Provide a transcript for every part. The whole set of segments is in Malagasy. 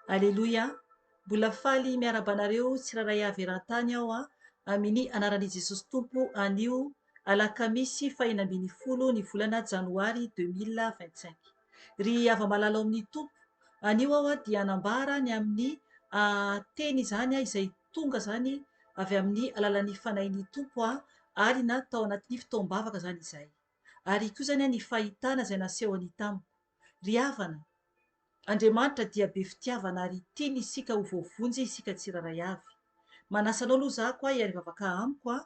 Aleloia, mbola faly miarabanareo tsiraray avy eran-tany aho amin'ny anaran'i Jesosy Tompo anio alakamisy 2 ny volana janoary 2025. Ry ava-malala ao amin'ny Tompo, anio aho dia anambara ny amin'ny teny izany izay tonga zany avy amin'ny alalan'ny fanahin'ny Tompo ary na tao anatin'ny fotoam-bavaka zany izay. Ary koa zany ny fahitana izay nasehony tamiko. Ry havana, Andriamanitra dia be fitiavana ary tiany isika ho voavonjy isika tsiraray avy. Manasa anao aloha zako hiarivavaka amiko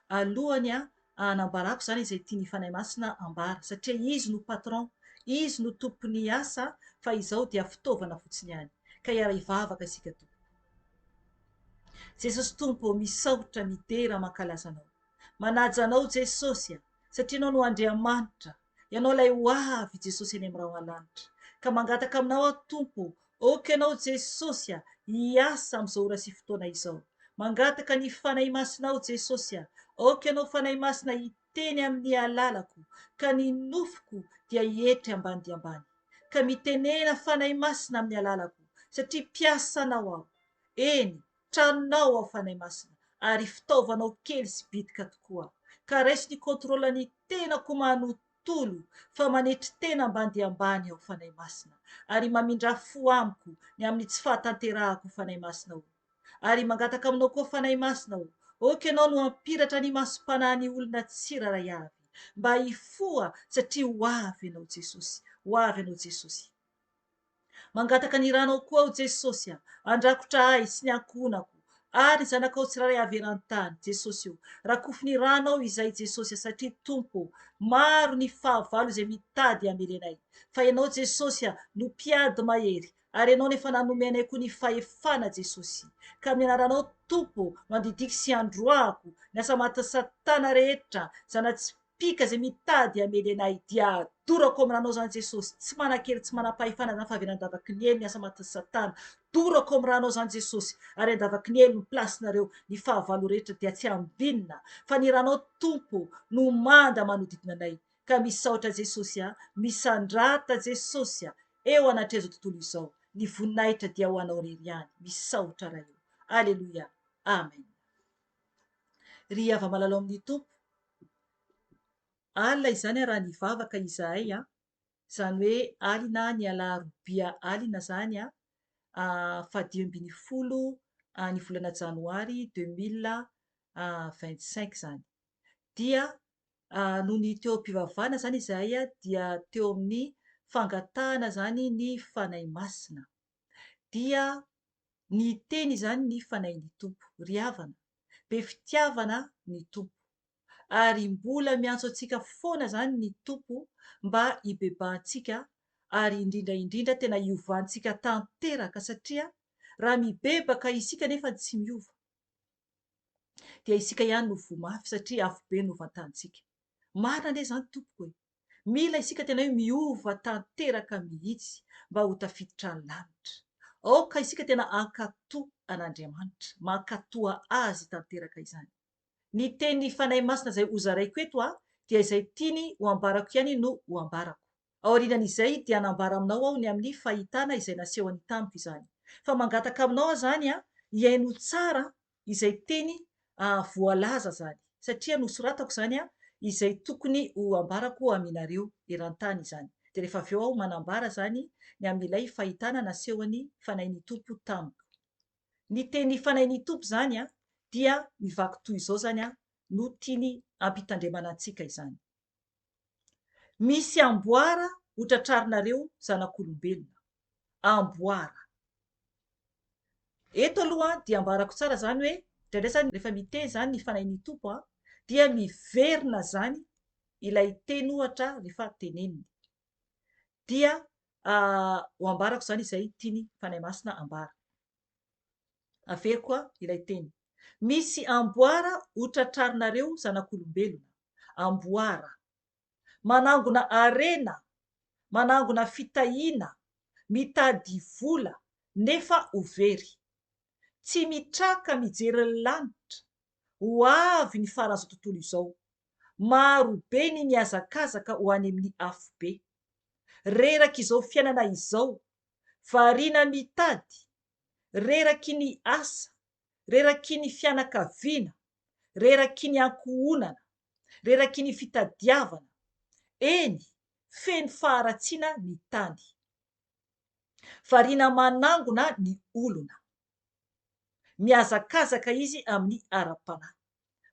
alohany hanambarako zany izay tiany fanahy masina ambara, satria izy no patron, izy no tompon'ny asa, fa izaho dia fitaovana fotsiny ihany. Ka hiara-hivavaka isika tompoko. Jesosy Tompo, misaotra midera mankalaza anao. Manaja anao Jesosy satria anao no Andriamanitra. Ianao ilay ho avy Jesosy eny amin'ny rahoalanitra. Ka mangataka aminao Tompo, oka ianao Jesosy hiasa amin'izao ora sy fotoana izao. Mangataka ny fanahy masinao Jesosy oka ianao fanahy masina hiteny amin'ny alalako, ka ny nofoko dia hietry ambany dia ambany. Ka mitenena fanahy masina amin'ny alalako, satria mpiasanao aho. Eny, tranonao aho fanahy masina, ary fitaovanao kely sy bitika tokoa. Ka raisy ny kontrolan'ny tenako manontolo, fa manetry tena ambany dia ambany aho fanahy masina, ary mamindra fo amiko ny amin'ny tsy fahatanterahako fanahy masina ao. Ary mangataka aminao koa fanahy masina ao, oka ianao no hampiratra ny masom-panahy olona tsiraray avy, mba hifoa satria ho avy ianao Jesosy, ho avy ianao Jesosy. Mangataka ny ranao koa aho Jesosy andrakotra ahy sy ny ankohonako, ary ny zanakao tsiraray avy eran-tany Jesosy io. Rakofy ny ranao izay Jesosy satria Tompo, maro ny fahavalo izay mitady hamelenay, fa ianao Jesosy no mpiady mahery, ary ianao nefa nanome anay koa ny fahefana Jesosy. Ka amin'ny anaranao Tompo mandidiky sy androahako ny asa maty Satana rehetra, zana-tsipika izay mitady hamelenay, dia adorako amin'anao zany Jesosy, tsy manan-kely tsy manam-pahefana zany fa avy nandavaky ny ely ny asa maty Satana. Dorako amin'ny ranao zany Jesosy, ary andavaky ny ely ny plasinareo, ny fahavalo rehetra dia tsy ambinina, fa ny ranao Tompo no manda manodidina anay. Ka misaotra Jesosy misandrata Jesosy eo anatrezao tontolo izao. Ny voninahitra dia ho anao rery ihany. Misaotra raha io. Aleloia. Amen. Ry ava-malala amin'ny Tompo, alina izany raha nivavaka izahay zany hoe alina ny alarobia alina zany 15 ny volana janoary 2025 zany. Dia noho ny teo am-pivavahana zany izahay dia teo amin'ny fangatahana zany ny fanahy masina. Dia ny teny zany ny fanahin'ny Tompo. Ry havana, be fitiavana ny Tompo, ary mbola miantso antsika foana zany ny Tompo mba hibebahantsika, ary indrindra indrindra tena hiovantsika tanteraka, satria raha mibebaka isika nefa tsy miova, dia isika ihany no vomafy, satria afo be ny hovan-tantsika. Marina anie zany Tompoko e, mila isika tena hoe miova tanteraka mihitsy mba ho tafiditra ny lanitra. Aoka isika tena ankatoa an'Andriamanitra, mankatoa azy tanteraka izany. Ny teny fanahy masina izay hozaraiko eto dia izay tiany ho ambarako ihany no ho ambarako. Aorianan'izay dia anambara aminao aho ny amin'ny fahitana izay nasehony tamiko izany. Fa mangataka aminao zany hiaino tsara izay teny voalaza zany, satria nosoratako zany izay tokony ho ambarako aminareo eran-tany izany. Dia rehefa avy eo aho manambara zany ny amin'ilay fahitana nasehony fanahin'ny Tompo tamiko. Ny teny fanahin'ny Tompo zany dia mivaky toy izao zany no tiany ampitandremana antsika izany. Misy amboara ho tratrarinareo zanak'olombelona. Amboara. Eto aloha dia ambarako tsara zany hoe indraindray rehefa miteny zany ny fanahin'ny Tompo dia miverina zany ilay teny ohatra rehefa teneniny. Dia ho ambarako zany izay tiany fanahy masina ambara. Averiko ilay teny. Misy amboara ho tratrarinareo zanak'olombelona. Amboara. Manangona arena, manangona fitahiana, mitady vola, nefa ho very. Tsy mitraka mijery ny lanitra, ho avy ny faran'izao tontolo izao. Maro be ny mihazakazaka ho any amin'ny afobe. Reraka izao fiainana izao, variana mitady, reraky ny asa, reraky ny fianakaviana, reraky ny ankohonana, reraky ny fitadiavana. Eny, feno faharatsiana ny tany, variana manangona ny olona, miazakazaka izy amin'ny ara-panahy.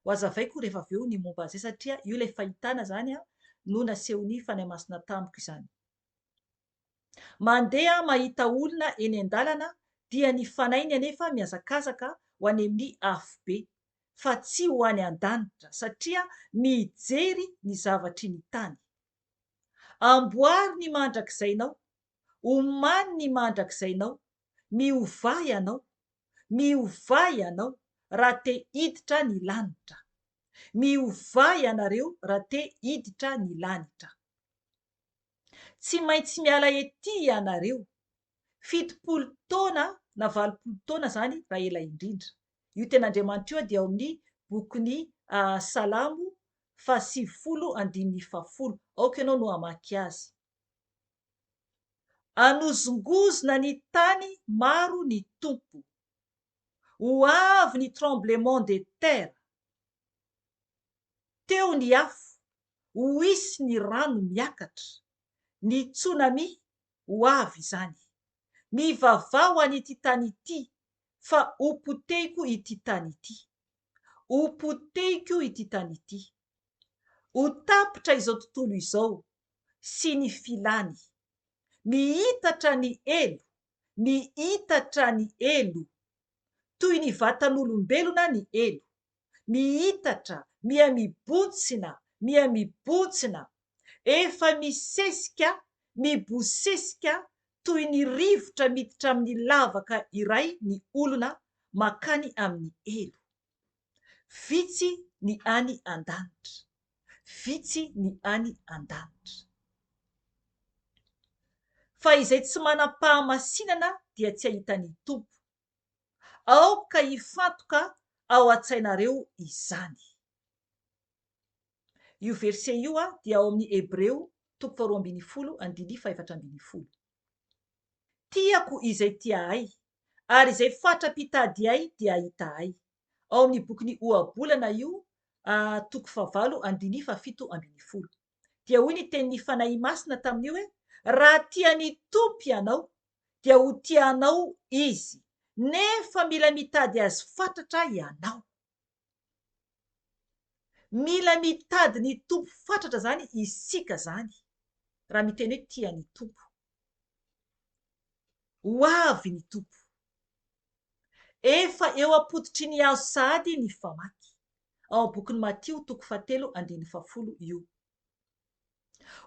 Ho azavaiko rehefa avy eo ny momba an'izay satria io ilay fahitana zany no nasehony fanahy masina tamiko izany. Mandeha mahita olona eny an-dalana dia ny fanainy anefa miazakazaka ho any amin'ny afo be fa tsy ho any an-danitra satria mijery ny zavatry ny tany. Amboary ny mandrak'izainao, omany ny mandrak'izainao, miovà ianao, miovà ianao raha te hiditra ny lanitra. Miovà ianareo raha te hiditra ny lanitra. Tsy maintsy miala ety ianareo. 70 taona na 80 taona zany raha ela indrindra. Io ten'Andriamanitra io dia ao amin'ny bokin'ny Salamo 7:10. Aoka ianao no hamaky azy. Anozongozona ny tany maro ny tompo. Ho avy ny tremblement de terre. Teo ny afo, ho hisy ny rano miakatra, ny tsunami ho avy izany. Mivavao an'ity tany ity, fa ho potehiko ity tany ity. Ho potehiko ity tany ity. Ho tapitra izao tontolo izao sy ny filany. Mihitatra ny elo, mihitatra ny elo. Toy ny vatan'olombelona ny elo. Mihitatra, mia mibontsina, mia mibontsina. Efa misesika, mibosesika toy ny rivotra miditra amin'ny lavaka iray ny olona makany amin'ny elo. Vitsy ny any an-danitra. Vitsy ny any an-danitra. Fa izay tsy manam-pahamasinana dia tsy ahitany tompo. Aoka hifantoka ao an-tsainareo izany. Io verset io dia ao amin'ny Hebreo 12:4-12. Tiako izay tia ahy, ary izay fatra-pitady ahy dia ahita ahy. Ao amin'ny bokin'ny Ohabolana io 9:7-7. Dia hoy ny tenin'ny fanahy masina tamin'io hoe: raha tiany tompo ianao dia ho tianao izy, nefa mila mitady azy fatratra ianao. Mila mitady ny tompo fatratra zany isika zany raha miteny hoe tia ny tompo. Ho avy ny tompo. Efa eo am-poditry ny hazo sahady ny famaky. Ao bokin'ny Matio 7:10 io.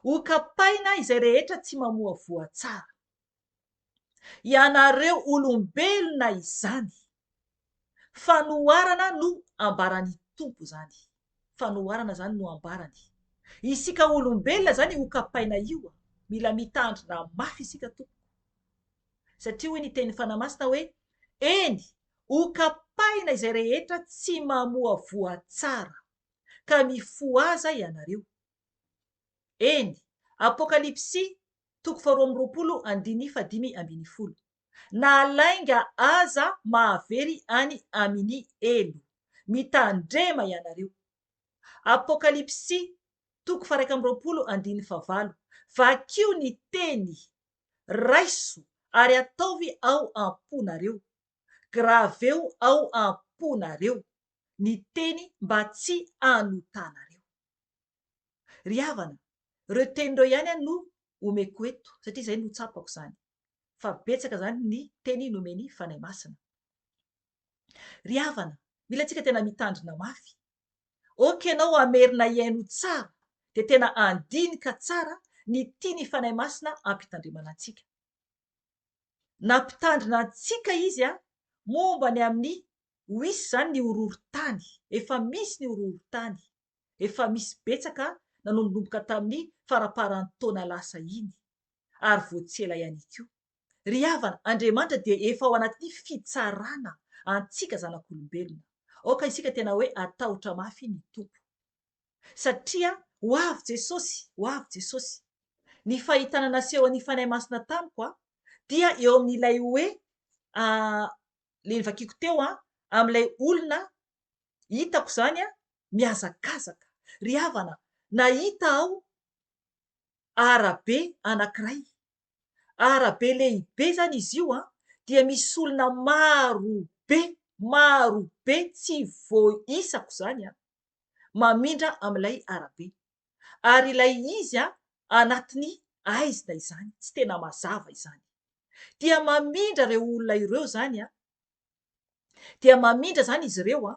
Ho kapaina izay rehetra tsy mamoa voatsara. Ianareo olombelona izany. Fanoharana no ambarany tompo zany. Fanoharana zany no ambarany. Isika olombelona zany ho kapaina io. Mila mitandrina mafy isika tompo. Satria hoy ny tenin'ny fanahy masina hoe: eny, ho kapaina izay rehetra tsy mamoa voatsara, ka mifoaza ianareo. Eny, Apokalipsy 2:20-5. Nalainga aza mahavery any amin'ny elo, mitandrema ianareo. Apokalipsy 1:20. Vakio ny teny, raiso ary ataovy ao am-ponareo, graveo ao am-ponareo ny teny mba tsy hanotanareo. Ry havana, ireo tenindreo ihany no omeko eto satria izay no tsapako zany. Fa betsaka zany ny teny nomeny fanahy masina. Ry havana, mila tsika tena mitandrina mafy. Oka ianao amerina iaino tsara dia tena andinika tsara ny tiany fanahy masina ampitandrimana antsika. Nampitandrina antsika izy momba ny amin'ny hoisy zany ny horohorontany. Efa misy ny horohorontany. Efa misy betsaka nanombonomboka tamin'ny faraparan'ny taona lasa iny ary voatsela ihany koa. Ry havana, Andriamanitra dia efa ao anatin'ny fitsarana antsika zanak'olombelona. Aoka isika tena hoe atahotra mafy ny tompo. Satria ho avy Jesosy, ho avy Jesosy. Ny fahitana naseho an'ny fanahy masina tamiko dia eo amin'ilay hoe le nivakiko teo am'ilay olona hitako zany mihazakazaka ry havana nahita aho arabe anankiray arabe lehibe zany izy io dia misy olona marobe tsy voisako zany mamindra am'ilay arabe ary ilay izy anatiny aizina izany tsy tena mazava izany dia mamindra reo olona ireo zany dia mamindra zany izy ireo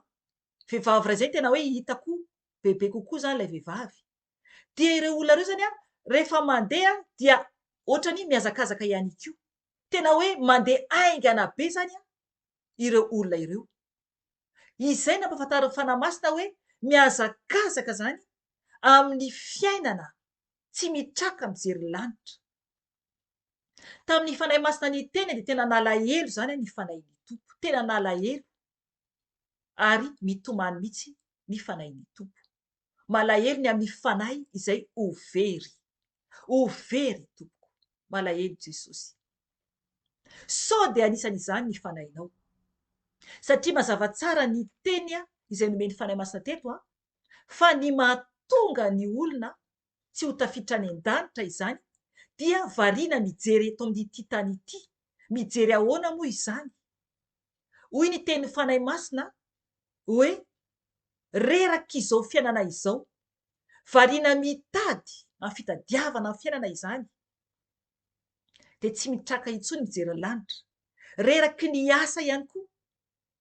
vehivavy ray zay tena hoe hitako bebe kokoa zany ilay vehivavy dia ireo olona ireo zany rehefa mandeha dia ohatrany mihazakazaka ihany koa tena hoe mandeha aingana be zany ireo olona ireo izay nampahafantariny fanahy masina hoe mihazakazaka zany amin'ny fiainana tsy mitraka mijery lanitra tamin'ny fanahy masina ny teny dia tena nalahelo zany ny fanahin'ny tompo tena nalahelo ary mitomany mihitsy ny fanahin'ny tompo malahelo ny amin'ny fanahy izay overy tompoko malahelo Jesosy sao dia anisan'izany ny fanahinao satria mazava tsara ny teny izay nomeny fanahy masina teto fa ny mahatonga ny olona tsy ho tafiditra any an-danitra izany dia variana mijery eto amin'ity tany ity mijery ahoana moa izany hoy ny teny fanahy masina hoe reraka izao fiainana izao variana mitady amin'ny fitadiavana amin'ny fiainana izany dia tsy mitraka intsony mijery lanitra reraky ny asa ihany koa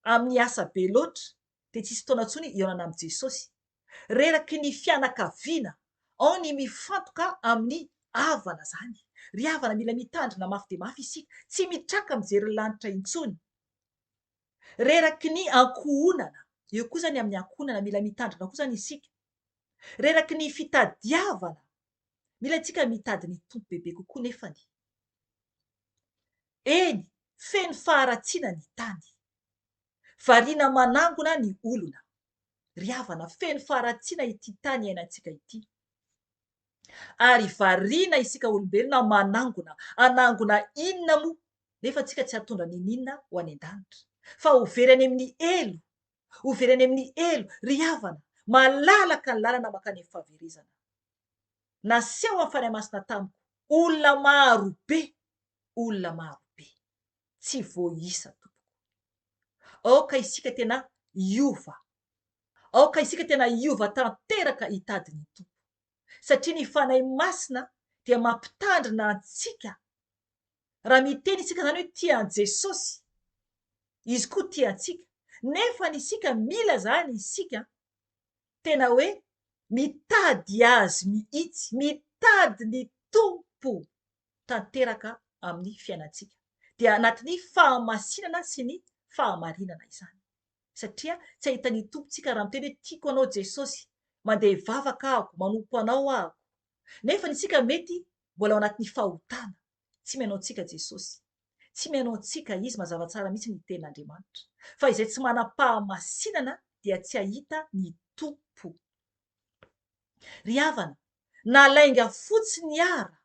amin'ny asa be loatra dia tsisy fotoana intsony hiaonana amin'i Jesosy reraky ny fianakaviana ao ny mifantoka amin'ny havana zany ry havana mila mitandrina mafy dia mafy isika tsy mitraka mijery lanitra intsony reraky ny ankohonana eo koa zany amin'ny ankohonana mila mitandrina koa zany isika reraky ny fitadiavana mila tsika mitady ny tompo bebe kokoa nefany eny feno faharatsiana ny tany variana manangona ny olona ry havana feno faharatsiana ity tany iainantsika ity ary variana isika olombelona manangona anangona inona moa nefa tsika tsy hatondra ninona ho any an-danitra fa overy any amin'ny elo ry havana malalaka ny lalana makany amin'ny fahaverezana naseho amin'ny fanahy masina tamiko olona marobe tsy voaisa tompoko aoka isika tena iova tanteraka hitady ny tompo satria ny fanahy masina dia mampitandrina antsika raha miteny isika zany hoe tian'i Jesosy izy koa tiantsika nefa ny isika mila zany isika tena hoe mitady azy mihitsy mitady ny tompo tanteraka amin'ny fiainantsika dia anatin'ny fahamasinana sy ny fahamarinana izany satria tsy ahitany tompontsika raha miteny hoe tiako anao Jesosy mandeha hivavaka ahako manompo anao ahako nefa ny isika mety mbola ao anatin'ny fahotana tsy mihaino antsika Jesosy tsy mihaino antsika izy mazava tsara mihitsy ny tenin'Andriamanitra fa izay tsy manam-pahamasinana dia tsy ahita ny tompo ry havana nalainga fotsiny ara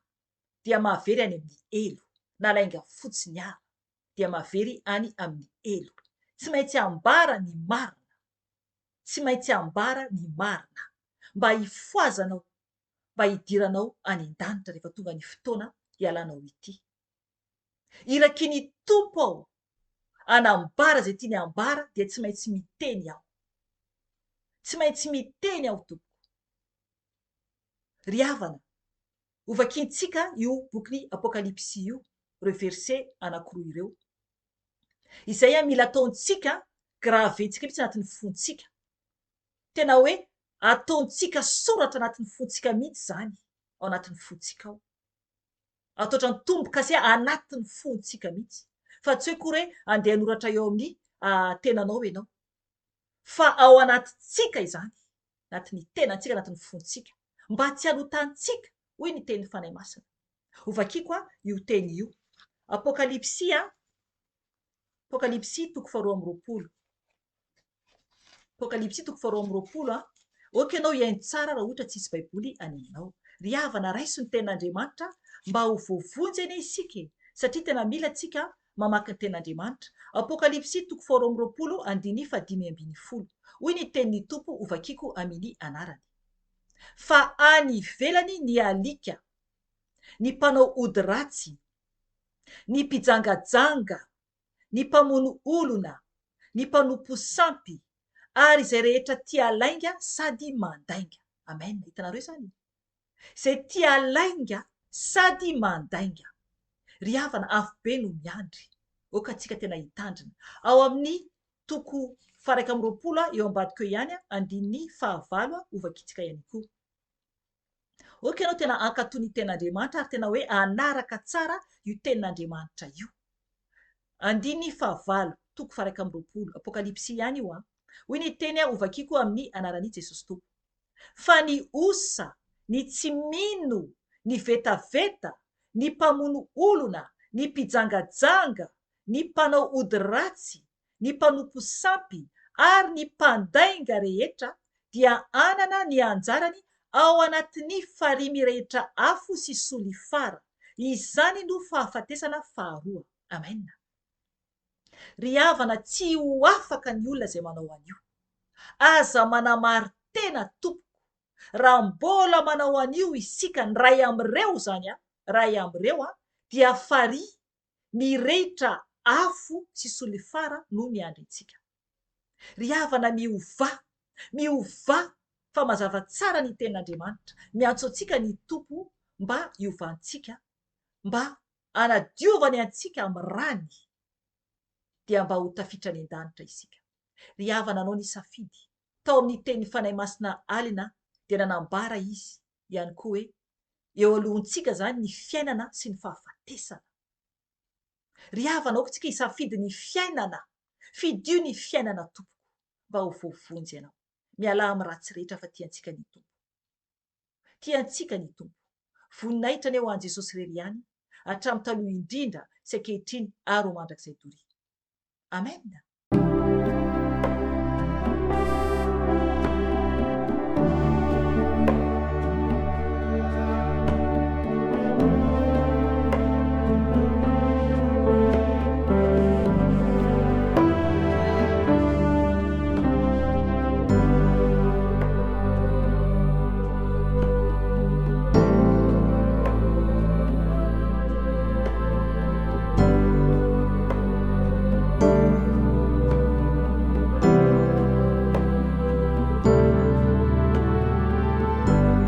dia mahavery any amin'ny elo nalainga fotsiny ara dia mahavery any amin'ny elo tsy maintsy ambara ny marina mba hifoazanao mba hidiranao any an-danitra rehefa tonga ny fotoana hialanao ity iraky ny tompo ao anambara zay tiany ambara dia tsy maintsy miteny aho tompoko ry havana hovakintsika io boky apokalipsy io ireo verset anankiroa ireo izay mila ataontsika graventsika mihitsy anatin'ny fontsika tena hoe ataontsika soratra anatin'ny fontsika mihitsy zany ao anatin'ny fontsika ao ataotra ny tomboka sy anatin'ny fontsika mihitsy fa tsy hoe kory hoe andeha hanoratra eo amin'ny tenanao ianao fa ao anatintsika izany anatin'ny tenantsika anatin'ny fontsika mba tsy hanotantsika hoy ny teny fanahy masina hovakiko io teny io apokalipsy toko faharoa amby roapolo apokalipsy toko faharoa amby roapolo oka ianao hiaino tsara raha ohatra tsisy baiboly aninao ry havana raiso ny tenin'Andriamanitra mba ho voavonjy eny isika satria tena mila tsika mamaky ny ten'andriamanitra apokalipsy 4:5-10. Hoy ny tenin'ny tompo ovakiko amin'ny anarany. Fa any ivelany ny alika, ny mpanao ody ratsy, ny mpijangajanga, ny mpamono olona, ny mpanompo sampy, ary izay rehetra tia lainga sady mandainga. Amen. Hitanareo zany? Zay tia lainga sady mandainga. Ry havana afo be no miandry. Oka antsika tena hitandrina. Ao amin'ny 1:20 eo ambadika eo ihany, 5 ovakitsika ihany koa. Oka ianao tena ankatony ten'Andriamanitra ary tena hoe anaraka tsara io tenin'Andriamanitra io. 5:20 apokalipsy ihany io. Hoy ny teny ovakiko amin'ny anaran'i Jesosy Tompo. Fa ny osa, ny tsy mino, ny vetaveta, ny mpamono olona, ny mpijangajanga, ny mpanao ody ratsy, ny mpanompo sampy, ary ny mpandainga rehetra dia anana ny anjarany ao anatin'ny farimy rehetra afo sy solifara. Izany no fahafatesana faharoa. Amen. Ry havana, tsy ho afaka ny olona izay manao an'io. Aza manamary tena tompoko raha mbola manao an'io isika ny ray am'ireo zany ray am'ireo dia fary ny rehetra afo sy solifara no miandrintsika. Ry havana, miova fa mazava tsara ny tenin'Andriamanitra, miantso antsika ny tompo mba hiovantsika, mba anadiovany antsika amin'ny rany, dia mba ho tafitra any an-danitra isika. Ry havana, anao ny safidy. Tao amin'ny teny fanahy masina alina dia nanambara izy ihany koa hoe eo alohantsika zany ny fiainana sy ny fahafatesana. Ry havana, aoka isafidy ny fiainana, fidio ny fiainana tompoko mba ho voavonjy ianao. Miala amin'ny ratsy rehetra fa tiantsika ny tompo. Tiantsika ny tompo. Voninahitra ny eo an Jesosy irery ihany hatramin'ny taloha indrindra sy ankehitriny ary ho mandrakizay tory. Amen.